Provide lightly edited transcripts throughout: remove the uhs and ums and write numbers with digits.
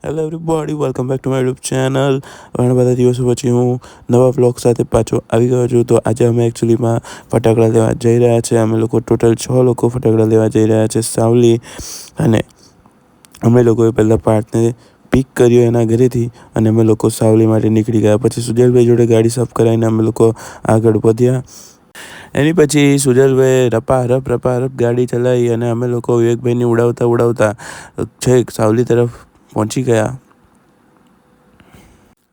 Hello everybody, welcome back to my YouTube channel. ઘણા બધા દિવસો પછી હું નવા વ્લોગ સાથે પાછો આવી ગયો છું. તો આજે અમે એકચ્યુઅલીમાં ફટાકડા લેવા જઈ રહ્યા છીએ. અમે લોકો ટોટલ 6 લોકો ફટાકડા લેવા જઈ રહ્યા છે સાવલી. અને અમે લોકોએ પહેલાં પાર્થને પિક કર્યો એના ઘરેથી અને અમે લોકો સાવલી માટે નીકળી ગયા. પછી સુજલભાઈ જોડે ગાડી સાફ કરાવીને અમે લોકો આગળ વધ્યા. એની પછી સુજલભાઈએ રપારપ ગાડી ચલાવી અને અમે લોકો વિવેકભાઈને ઉડાવતા છેક સાવલી તરફ પહોંચી ગયા.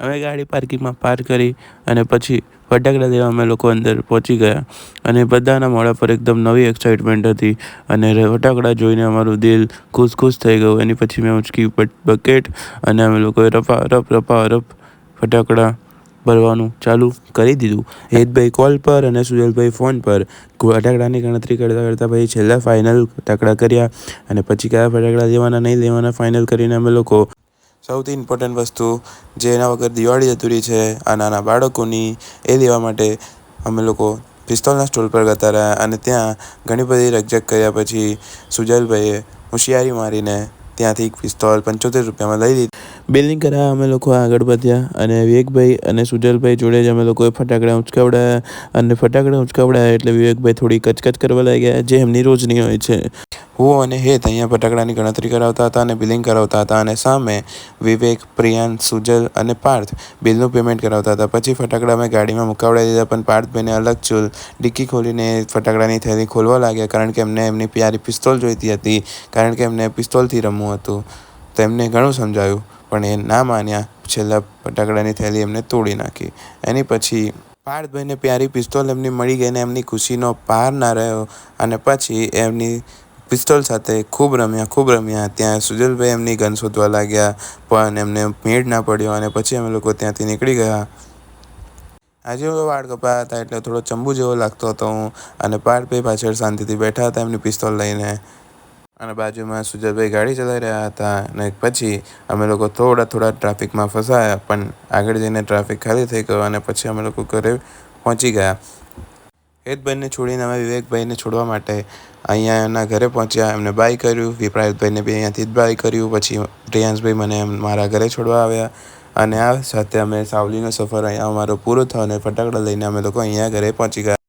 અમે ગાડી પાર્કિંગમાં પાર્ક કરી અને પછી ફટાકડા લેવા અમે લોકો અંદર પહોંચી ગયા. અને બધાના મોઢા પર એકદમ નવી એક્સાઇટમેન્ટ હતી અને ફટાકડા જોઈને અમારું દિલ ખુશ થઈ ગયું. એની પછી મેં ઉંચકી બકેટ અને અમે લોકોએ રપારપ ફટાકડા ભરવાનું ચાલુ કરી દીધું. હેતભાઈ કોલ પર અને સુજલભાઈ ફોન પર ફટાકડાની ગણતરી કરતાં પછી છેલ્લા ફાઇનલ ફટાકડા કર્યા. અને પછી કયા ફટાકડા લેવાના નહીં લેવાના ફાઇનલ કરીને અમે લોકો સૌથી ઇમ્પોર્ટન્ટ વસ્તુ જેના વગર દિવાળી અધૂરી છે આ નાના બાળકોની, એ લેવા માટે અમે લોકો પિસ્તોલના સ્ટોલ પર જતા રહ્યા. અને ત્યાં ઘણી બધી રકઝક કર્યા પછી સુજલભાઈએ હોશિયારી મારીને ત્યાંથી પિસ્તોલ 75 રૂપિયામાં લઈ લીધી. બિલિંગ કરાવવા અમે લોકો આગળ વધ્યા અને વિવેકભાઈ અને સુજલભાઈ જોડે જ અમે લોકોએ ફટાકડા ઉંચકાવડાયા. અને ફટાકડા ઉંચકાવડાયા એટલે વિવેકભાઈ થોડી કચકચ કરવા લાગ્યા, જે એમની રોજની હોય છે. હું અને હેત અહીંયા ફટાકડાની ગણતરી કરાવતા હતા અને બિલિંગ કરાવતા હતા. અને સામે વિવેક, પ્રિયાંશ, સુજલ અને પાર્થ બિલનું પેમેન્ટ કરાવતા હતા. પછી ફટાકડા અમે ગાડીમાં મુકાવડાવી દીધા. પણ પાર્થભાઈને અલગ ચૂલ ડિક્કી ખોલીને ફટાકડાની થેલી ખોલવા લાગ્યા, કારણ કે એમને એમની પ્યારી પિસ્તોલ જોઈતી હતી, કારણ કે એમને પિસ્તોલથી રમવું હતું. તો એમને ઘણું સમજાવ્યું પણ એ ના માન્યા. છેલ્લા ફટાકડાની થેલી એમને તોડી નાખી. એની પછી પાર્થભાઈને પ્યારી પિસ્તોલ એમની મળી ગઈ ને એમની ખુશીનો પાર ના રહ્યો. અને પછી એમની પિસ્તોલ સાથે ખૂબ રમ્યા. ત્યાં સુજલભાઈ એમની ગન શોધવા લાગ્યા પણ એમને મેળ ના પડ્યો. અને પછી અમે લોકો ત્યાંથી નીકળી ગયા. આજે વાળ કપાયા હતા એટલે થોડો ચંબુ જેવો લાગતો હતો હું. અને પાર્થભાઈ પાછળ શાંતિથી બેઠા હતા એમની પિસ્તોલ લઈને. અને બાજુમાં સુજલભાઈ ગાડી ચલાવી રહ્યા હતા. અને પછી અમે લોકો થોડા ટ્રાફિકમાં ફસાયા, પણ આગળ જઈને ટ્રાફિક ખાલી થઈ ગયો. અને પછી અમે લોકો ઘરે પહોંચી ગયા. હેતભાઈને છોડીને અમે વિવેકભાઈને છોડવા માટે અહીંયા એમના ઘરે પહોંચ્યા. એમને બાય કર્યું. વિપ્રાયતભાઈને બી અહીંયાથી જ બાય કર્યું. પછી પ્રિયાંશભાઈ મને મારા ઘરે છોડવા આવ્યા. અને આ સાથે અમે સાવલીનો સફર અહીંયા અમારો પૂરો થયો અને ફટાકડા લઈને અમે લોકો અહીંયા ઘરે પહોંચી ગયા.